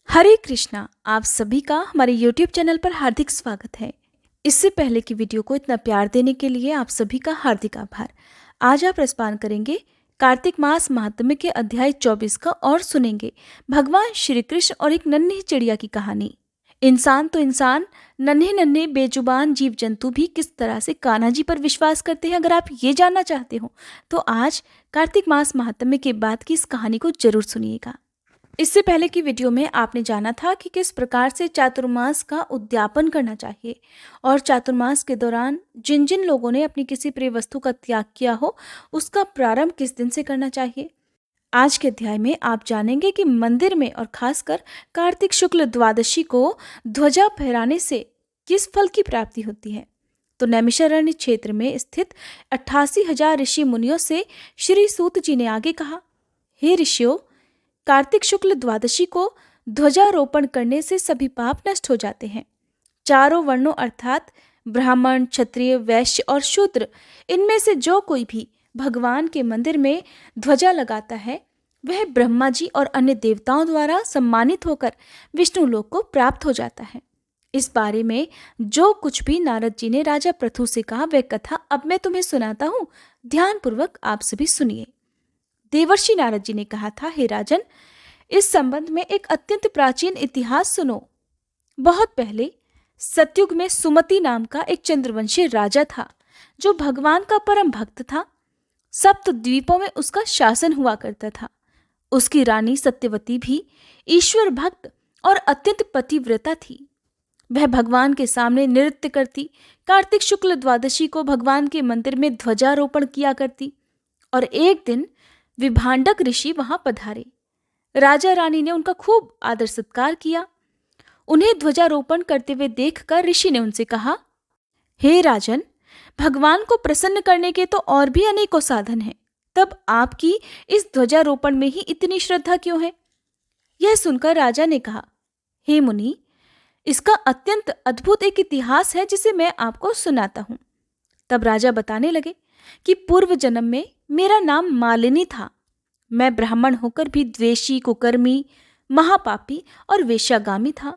हरे कृष्णा। आप सभी का हमारे YouTube चैनल पर हार्दिक स्वागत है। इससे पहले की वीडियो को इतना प्यार देने के लिए आप सभी का हार्दिक आभार। आज आप रसपान करेंगे कार्तिक मास महात्म्य के अध्याय 24 का और सुनेंगे भगवान श्री कृष्ण और एक नन्ही चिड़िया की कहानी। इंसान तो इंसान, नन्हे नन्हे बेजुबान जीव जंतु भी किस तरह से कान्हा जी पर विश्वास करते हैं, अगर आप ये जानना चाहते हो तो आज कार्तिक मास महात्म्य के बाद की इस कहानी को जरूर सुनिएगा। इससे पहले की वीडियो में आपने जाना था कि किस प्रकार से चातुर्मास का उद्यापन करना चाहिए और चातुर्मास के दौरान जिन जिन लोगों ने अपनी किसी प्रिय वस्तु का त्याग किया हो उसका प्रारंभ किस दिन से करना चाहिए। आज के अध्याय में आप जानेंगे कि मंदिर में और खासकर कार्तिक शुक्ल द्वादशी को ध्वजा फहराने से किस फल की प्राप्ति होती है। तो नैमिषारण्य क्षेत्र में स्थित 88,000 ऋषि मुनियों से श्री सूत जी ने आगे कहा, हे ऋषियों, कार्तिक शुक्ल द्वादशी को ध्वजारोपण करने से सभी पाप नष्ट हो जाते हैं। चारों वर्णों अर्थात ब्राह्मण, क्षत्रिय, वैश्य और शूद्र, इनमें से जो कोई भी भगवान के मंदिर में ध्वजा लगाता है वह ब्रह्मा जी और अन्य देवताओं द्वारा सम्मानित होकर विष्णु लोक को प्राप्त हो जाता है। इस बारे में जो कुछ भी नारद जी ने राजा पृथु से कहा वह कथा अब मैं तुम्हें सुनाता हूँ, ध्यानपूर्वक आप सभी सुनिए। देवर्षि नारद जी ने कहा था, हे राजन, इस संबंध में एक अत्यंत प्राचीन इतिहास सुनो। बहुत पहले सतयुग में सुमति नाम का एक चंद्रवंशी राजा था जो भगवान का परम भक्त था। सप्त द्वीपों में उसका शासन हुआ करता था। उसकी रानी सत्यवती भी ईश्वर भक्त और अत्यंत पतिव्रता थी। वह भगवान के सामने नृत्य करती, कार्तिक शुक्ल द्वादशी को भगवान के मंदिर में ध्वजारोपण किया करती और एक दिन विभांडक ऋषि वहां पधारे। राजा रानी ने उनका खूब आदर सत्कार किया। उन्हें ध्वजारोपण करते हुए देखकर ऋषि ने उनसे कहा, हे राजन, भगवान को प्रसन्न करने के तो और भी अनेकों साधन हैं, तब आपकी इस ध्वजारोपण में ही इतनी श्रद्धा क्यों है? यह सुनकर राजा ने कहा, हे मुनि, इसका अत्यंत अद्भुत एक इतिहास है जिसे मैं आपको सुनाता हूं। तब राजा बताने लगे कि पूर्व जन्म में मेरा नाम मालिनी था। मैं ब्राह्मण होकर भी द्वेषी, कुकर्मी, महापापी और वेश्यागामी था।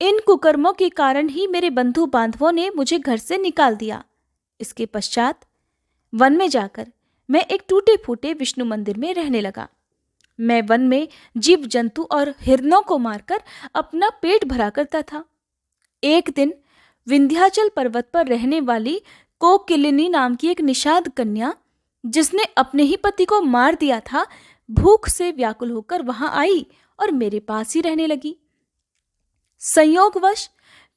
इन कुकर्मों के कारण ही मेरे बंधु बांधवों ने मुझे घर से निकाल दिया। इसके पश्चात वन में जाकर मैं एक टूटे फूटे विष्णु मंदिर में रहने लगा। मैं वन में जीव जंतु और हिरणों को मारकर अपना पेट भरा करता था। एक दिन विंध्याचल पर्वत पर रहने वाली कोकिलिनी नाम की एक निषाद कन्या, जिसने अपने ही पति को मार दिया था, भूख से व्याकुल होकर वहां आई और मेरे पास ही रहने लगी। संयोगवश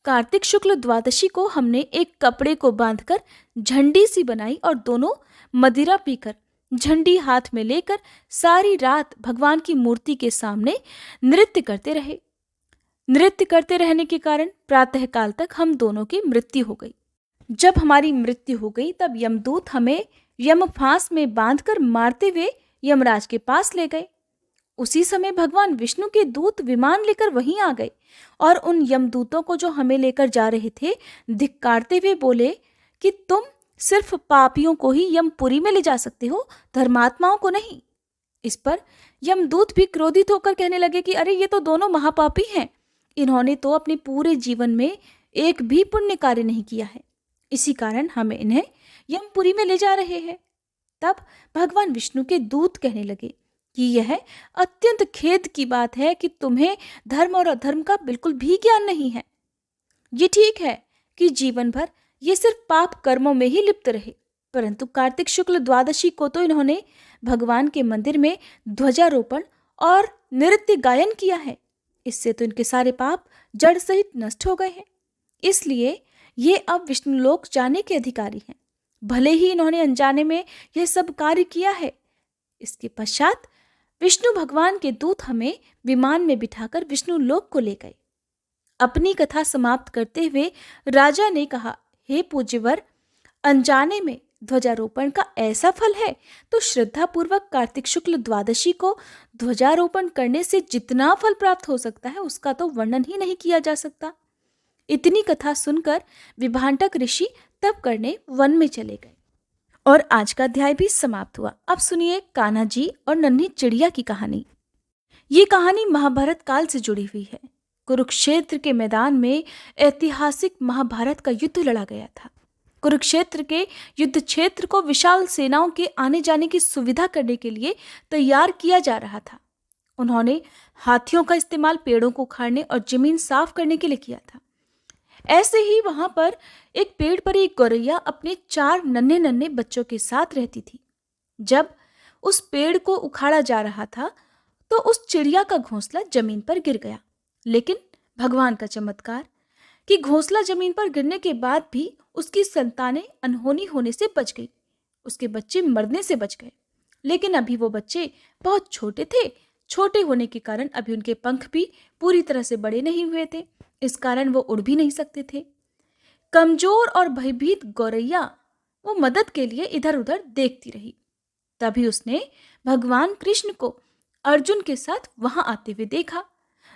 कार्तिक शुक्ल द्वादशी को हमने एक कपड़े को बांधकर झंडी सी बनाई और दोनों मदिरा पीकर झंडी हाथ में लेकर सारी रात भगवान की मूर्ति के सामने नृत्य करते रहे। नृत्य करते रहने के कारण प्रातःकाल तक हम दोनों की मृत्यु हो गई। जब हमारी मृत्यु हो गई तब यमदूत हमें यमफांस में बांधकर मारते हुए यमराज के पास ले गए। उसी समय भगवान विष्णु के दूत विमान लेकर वहीं आ गए और उन यमदूतों को जो हमें लेकर जा रहे थे धिक्कारते हुए बोले कि तुम सिर्फ पापियों को ही यमपुरी में ले जा सकते हो, धर्मात्माओं को नहीं। इस पर यमदूत भी क्रोधित होकर कहने लगे कि अरे, ये तो दोनों महापापी हैं। इन्होंने तो अपने पूरे जीवन में एक भी पुण्य कार्य नहीं किया है, इसी कारण हमें इन्हें यमपुरी में ले जा रहे हैं। तब भगवान विष्णु के दूत कहने लगे कि यह अत्यंत खेद की बात है कि तुम्हें धर्म और अधर्म का बिल्कुल भी ज्ञान नहीं है। ये ठीक है कि जीवन भर ये सिर्फ पाप कर्मों में ही लिप्त रहे, परंतु कार्तिक शुक्ल द्वादशी को तो इन्होंने भगवान के मंदिर में ध्वजारोपण और नृत्य गायन किया है। इससे तो इनके सारे पाप जड़ सहित नष्ट हो गए हैं। इसलिए ये अब विष्णु लोक जाने के अधिकारी हैं, भले ही इन्होंने अनजाने में यह सब कार्य किया है। इसके पश्चात विष्णु भगवान के दूत हमें विमान में बिठाकर विष्णु लोक को ले गए। अपनी कथा समाप्त करते हुए राजा ने कहा, हे पूज्यवर, अनजाने में ध्वजारोपण का ऐसा फल है तो श्रद्धापूर्वक कार्तिक शुक्ल द्वादशी को ध्वजारोपण करने से जितना फल प्राप्त हो सकता है उसका तो वर्णन ही नहीं किया जा सकता। इतनी कथा सुनकर विभांडक ऋषि तप करने वन में चले गए और आज का अध्याय भी समाप्त हुआ। अब सुनिए कान्हा जी और नन्ही चिड़िया की कहानी। ये कहानी महाभारत काल से जुड़ी हुई है। कुरुक्षेत्र के मैदान में ऐतिहासिक महाभारत का युद्ध लड़ा गया था। कुरुक्षेत्र के युद्ध क्षेत्र को विशाल सेनाओं के आने जाने की सुविधा करने के लिए तैयार किया जा रहा था। उन्होंने हाथियों का इस्तेमाल पेड़ों को उखाड़ने और जमीन साफ करने के लिए किया था। ऐसे ही वहां पर एक पेड़ पर एक गौरैया अपने 4 नन्हे नन्हे बच्चों के साथ रहती थी। जब उस पेड़ को उखाड़ा जा रहा था तो उस चिड़िया का घोंसला जमीन पर गिर गया। लेकिन भगवान का चमत्कार कि घोंसला जमीन पर गिरने के बाद भी उसकी संतानें अनहोनी होने से बच गई। उसके बच्चे मरने से बच गए। लेकिन अभी वो बच्चे बहुत छोटे थे। छोटे होने के कारण अभी उनके पंख भी पूरी तरह से बड़े नहीं हुए थे। इस कारण वो उड़ भी नहीं सकते थे। कमजोर और भयभीत गौरैया वो मदद के लिए इधर उधर देखती रही। तभी उसने भगवान कृष्ण को अर्जुन के साथ वहां आते हुए देखा।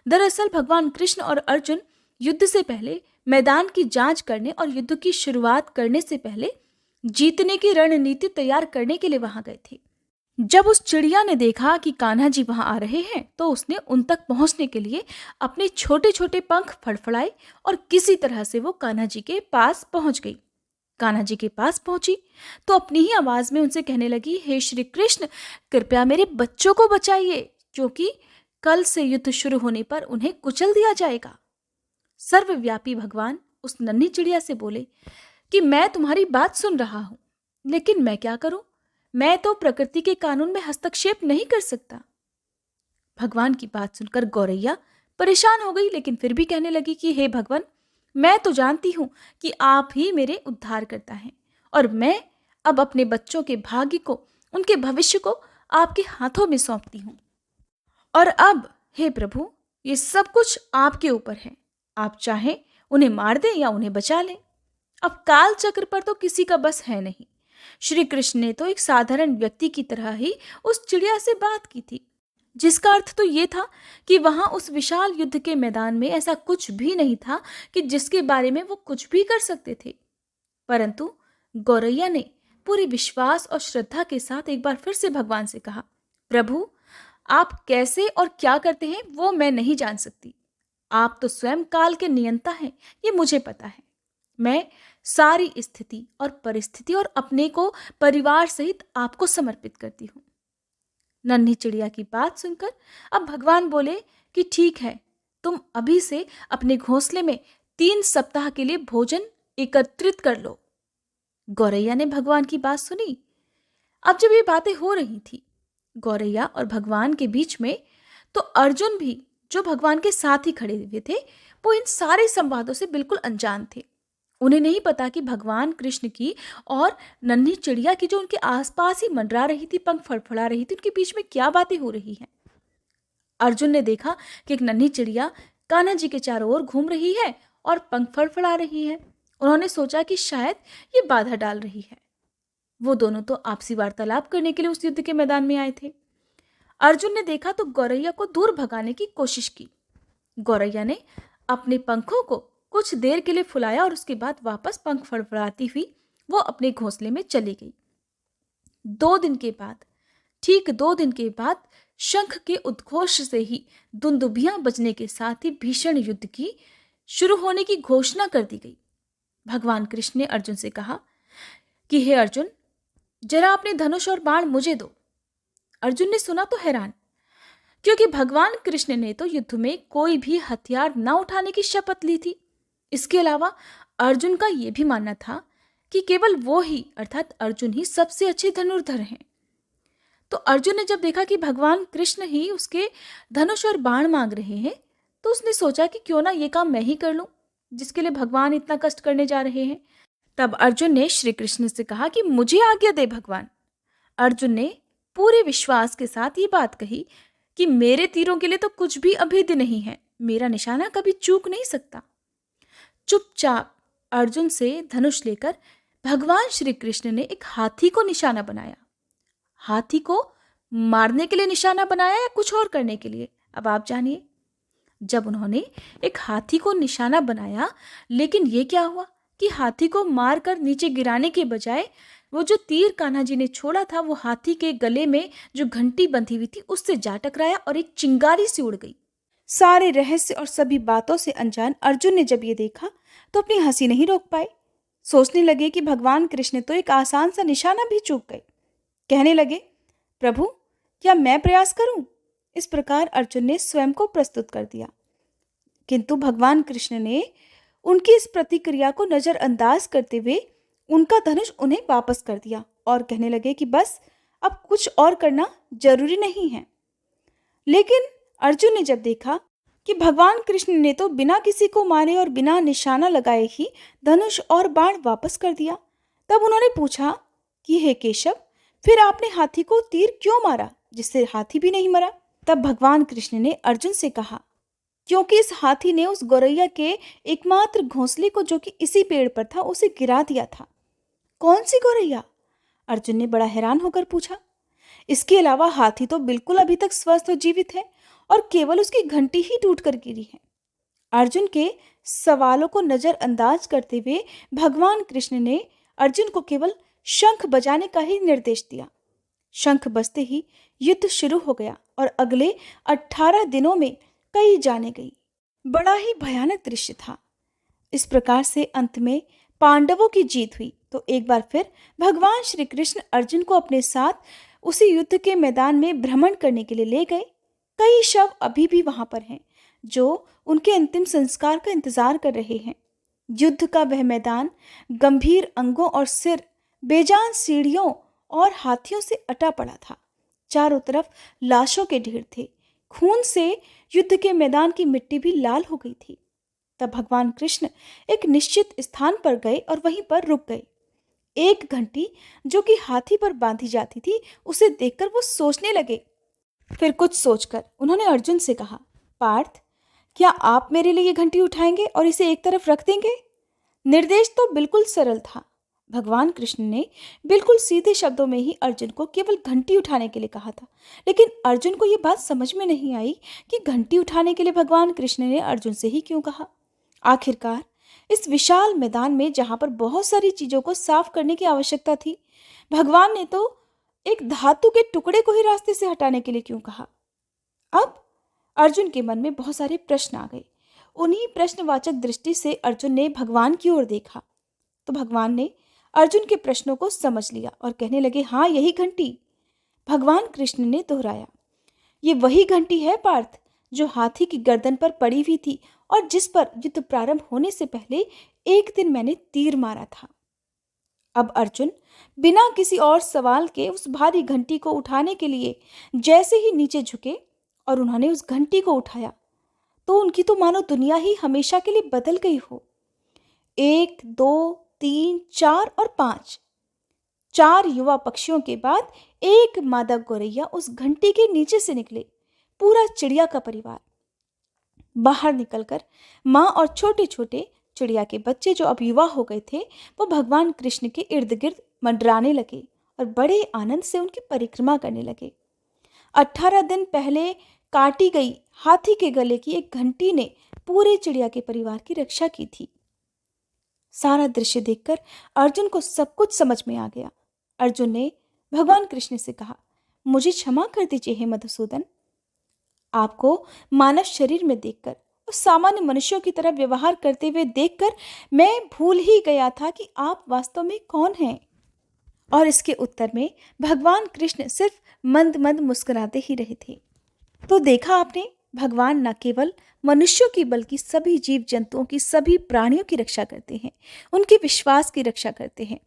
दरअसल भगवान कृष्ण और अर्जुन युद्ध से पहले मैदान की जांच करने और युद्ध की शुरुआत करने से पहले जीतने की रणनीति तैयार करने के लिए वहां गए थे। जब उस चिड़िया ने देखा कि कान्हा जी वहां आ रहे हैं तो उसने उन तक पहुंचने के लिए अपने छोटे छोटे पंख फड़फड़ाए और किसी तरह से वो कान्हा जी के पास पहुंच गई। कान्हा जी के पास पहुंची तो अपनी ही आवाज में उनसे कहने लगी, हे श्री कृष्ण, कृपया मेरे बच्चों को बचाइए, क्योंकि कल से युद्ध शुरू होने पर उन्हें कुचल दिया जाएगा। सर्वव्यापी भगवान उस नन्ही चिड़िया से बोले कि मैं तुम्हारी बात सुन रहा हूं, लेकिन मैं क्या करूं? मैं तो प्रकृति के कानून में हस्तक्षेप नहीं कर सकता। भगवान की बात सुनकर गौरैया परेशान हो गई, लेकिन फिर भी कहने लगी कि हे भगवान, मैं तो जानती हूं कि आप ही मेरे उद्धार करता हैं और मैं अब अपने बच्चों के भाग्य को, उनके भविष्य को आपके हाथों में सौंपती हूं। और अब हे प्रभु, ये सब कुछ आपके ऊपर है। आप चाहें उन्हें मार दें या उन्हें बचा लें। अब काल चक्र पर तो किसी का बस है नहीं। श्री कृष्ण ने तो एक साधारण व्यक्ति की तरह ही उस चिड़िया से बात की थी, जिसका अर्थ तो ये था कि वहां उस विशाल युद्ध के मैदान में ऐसा कुछ भी नहीं था कि जिसके बारे में वो कुछ भी कर सकते थे। परंतु गौरैया ने पूरे विश्वास और श्रद्धा के साथ एक बार फिर से भगवान से कहा, प्रभु, आप कैसे और क्या करते हैं वो मैं नहीं जान सकती। आप तो स्वयं काल के नियंता हैं, ये मुझे पता है। मैं सारी स्थिति और परिस्थिति और अपने को परिवार सहित आपको समर्पित करती हूँ। नन्ही चिड़िया की बात सुनकर अब भगवान बोले कि ठीक है, तुम अभी से अपने घोंसले में 3 सप्ताह के लिए भोजन एकत्रित कर लो। गौरैया ने भगवान की बात सुनी। अब जब ये बातें हो रही थी गौरैया और भगवान के बीच में, तो अर्जुन भी, जो भगवान के साथ ही खड़े हुए थे, वो इन सारे संवादों से बिल्कुल अनजान थे। उन्हें नहीं पता कि भगवान कृष्ण की और नन्ही चिड़िया की, जो उनके आसपास ही मंडरा रही थी, पंख फड़फड़ा रही थी, उनके बीच में क्या बातें हो रही हैं। अर्जुन ने देखा कि एक नन्ही चिड़िया कान्हा जी के चारों ओर घूम रही है और पंख फड़फड़ा रही है। उन्होंने सोचा कि शायद ये बाधा डाल रही है। वो दोनों तो आपसी वार्तालाप करने के लिए उस युद्ध के मैदान में आए थे। अर्जुन ने देखा तो गौरैया को दूर भगाने की कोशिश की। गौरैया ने अपने पंखों को कुछ देर के लिए फुलाया और उसके बाद वापस पंख फड़फड़ाती हुई वो अपने घोंसले में चली गई। 2 दिन के बाद, ठीक 2 दिन के बाद, शंख के उद्घोष से ही दुंदुभियां बजने के साथ ही भीषण युद्ध की शुरू होने की घोषणा कर दी गई। भगवान कृष्ण ने अर्जुन से कहा कि हे अर्जुन, जरा अपने धनुष और बाण मुझे दो। अर्जुन ने सुना तो हैरान, क्योंकि भगवान कृष्ण ने तो युद्ध में कोई भी हथियार न उठाने की शपथ ली थी। इसके अलावा अर्जुन का यह भी मानना था कि केवल वो ही, अर्थात अर्जुन ही सबसे अच्छे धनुर्धर हैं। तो अर्जुन ने जब देखा कि भगवान कृष्ण ही उसके धनुष और बाण मांग रहे हैं, तो उसने सोचा कि क्यों ना ये काम मैं ही कर लूं, जिसके लिए भगवान इतना कष्ट करने जा रहे हैं। तब अर्जुन ने श्री कृष्ण से कहा कि मुझे आज्ञा दे भगवान। अर्जुन ने पूरे विश्वास के साथ ये बात कही कि मेरे तीरों के लिए तो कुछ भी अभेद्य नहीं है, मेरा निशाना कभी चूक नहीं सकता। चुपचाप अर्जुन से धनुष लेकर भगवान श्री कृष्ण ने एक हाथी को निशाना बनाया। हाथी को मारने के लिए निशाना बनाया या कुछ और करने के लिए, अब आप जानिए। जब उन्होंने एक हाथी को निशाना बनाया, लेकिन ये क्या हुआ कि हाथी को मारकर नीचे गिराने के बजाय वो जो तीर कान्हा जी ने छोड़ा था वो हाथी के गले में जो घंटी बंधी हुई थी उससे जा टकराया और एक चिंगारी सी उड़ गई। सारे रहस्य और सभी बातों से अनजान अर्जुन ने जब ये देखा तो अपनी हंसी नहीं रोक पाए। सोचने लगे कि भगवान कृष्ण तो एक आसान सा निशाना भी चूक गए। कहने लगे, प्रभु क्या मैं प्रयास करूं? इस प्रकार अर्जुन ने स्वयं को प्रस्तुत कर दिया, किंतु भगवान कृष्ण ने उनकी इस प्रतिक्रिया को नजरअंदाज करते हुए उनका धनुष उन्हें वापस कर दिया और कहने लगे कि बस अब कुछ और करना जरूरी नहीं है। लेकिन अर्जुन ने जब देखा कि भगवान कृष्ण ने तो बिना किसी को मारे और बिना निशाना लगाए ही धनुष और बाण वापस कर दिया, तब उन्होंने पूछा कि हे केशव, फिर आपने हाथी को तीर क्यों मारा जिससे हाथी भी नहीं मरा? तब भगवान कृष्ण ने अर्जुन से कहा, क्योंकि इस हाथी ने उस गौरैया के एकमात्र घोंसले को जो कि इसी पेड़ पर था उसे गिरा दिया था। कौन सी गौरैया? अर्जुन ने बड़ा हैरान होकर पूछा। इसके अलावा हाथी तो बिल्कुल अभी तक स्वस्थ और जीवित है और केवल उसकी घंटी ही टूट कर गिरी है। अर्जुन के सवालों को नजरअंदाज करते हुए भगवान कृष्ण ने अर्जुन को केवल शंख बजाने का ही निर्देश दिया। शंख बजते ही युद्ध शुरू हो गया और अगले 18 दिनों में कई जाने गई। बड़ा ही भयानक दृश्य था। इस प्रकार से अंत में पांडवों की जीत हुई तो एक बार फिर भगवान श्री कृष्ण अर्जुन को अपने साथ उसी युद्ध के मैदान में भ्रमण करने के लिए ले गए। कई शव अभी भी वहां पर हैं जो उनके अंतिम संस्कार का इंतजार कर रहे हैं। युद्ध का वह मैदान गंभीर अंगों और सिर, बेजान सीढ़ियों और हाथियों से अटा पड़ा था। चारों तरफ लाशों के ढेर थे। खून से युद्ध के मैदान की मिट्टी भी लाल हो गई थी। तब भगवान कृष्ण एक निश्चित स्थान पर गए और वहीं पर रुक गए। एक घंटी जो कि हाथी पर बांधी जाती थी उसे देखकर वो सोचने लगे। फिर कुछ सोचकर उन्होंने अर्जुन से कहा, पार्थ क्या आप मेरे लिए ये घंटी उठाएंगे और इसे एक तरफ रख देंगे? निर्देश तो बिल्कुल सरल था। भगवान कृष्ण ने बिल्कुल सीधे शब्दों में ही अर्जुन को केवल घंटी उठाने के लिए कहा था, लेकिन अर्जुन को ये बात समझ में नहीं आई कि घंटी उठाने के लिए भगवान कृष्ण ने अर्जुन से ही क्यों कहा। आखिरकार इस विशाल मैदान में जहां पर बहुत सारी चीजों को साफ करने की आवश्यकता थी, भगवान ने तो एक धातु के टुकड़े को ही रास्ते से हटाने के लिए क्यों कहा? अब अर्जुन के मन में बहुत सारे प्रश्न आ गए। उन्हीं प्रश्नवाचक दृष्टि से अर्जुन ने भगवान की ओर देखा तो भगवान ने अर्जुन के प्रश्नों को समझ लिया और कहने लगे, हाँ यही घंटी। भगवान कृष्ण ने दोहराया, ये वही घंटी है पार्थ जो हाथी की गर्दन पर पड़ी हुई थी और जिस पर युद्ध प्रारंभ होने से पहले एक दिन मैंने तीर मारा था। अब अर्जुन बिना किसी और सवाल के उस भारी घंटी को उठाने के लिए जैसे ही नीचे झुके और उन्होंने उस घंटी को उठाया तो उनकी तो मानो दुनिया ही हमेशा के लिए बदल गई हो। 1, 2, 3, 4 और 5 4 युवा पक्षियों के बाद एक मादा गौरैया उस घंटी के नीचे से निकले। पूरा चिड़िया का परिवार बाहर निकलकर माँ और छोटे छोटे चिड़िया के बच्चे जो अब युवा हो गए थे वो भगवान कृष्ण के इर्द गिर्द मंडराने लगे और बड़े आनंद से उनकी परिक्रमा करने लगे। 18 दिन पहले काटी गई हाथी के गले की एक घंटी ने पूरे चिड़िया के परिवार की रक्षा की थी। सारा दृश्य देखकर अर्जुन को सब कुछ समझ में आ गया। अर्जुन ने भगवान कृष्ण से कहा, मुझे क्षमा कर दीजिए हे मधुसूदन। आपको मानव शरीर में देखकर और सामान्य मनुष्यों की तरह व्यवहार करते हुए देखकर मैं भूल ही गया था कि आप वास्तव में कौन हैं। और इसके उत्तर में भगवान कृष्ण सिर्फ मंद मंद मुस्कुराते ही रहे थे। तो देखा आपने, भगवान न केवल मनुष्यों की बल्कि सभी जीव जंतुओं की, सभी प्राणियों की रक्षा करते हैं, उनके विश्वास की रक्षा करते हैं।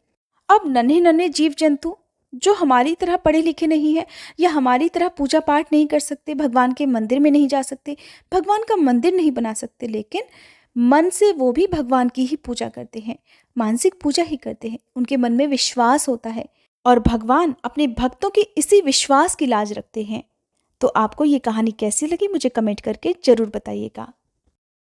अब नन्हे नन्हे जीव जंतु जो हमारी तरह पढ़े लिखे नहीं है या हमारी तरह पूजा पाठ नहीं कर सकते, भगवान के मंदिर में नहीं जा सकते, भगवान का मंदिर नहीं बना सकते, लेकिन मन से वो भी भगवान की ही पूजा करते हैं, मानसिक पूजा ही करते हैं। उनके मन में विश्वास होता है और भगवान अपने भक्तों की इसी विश्वास की लाज रखते हैं। तो आपको ये कहानी कैसी लगी मुझे कमेंट करके जरूर बताइएगा।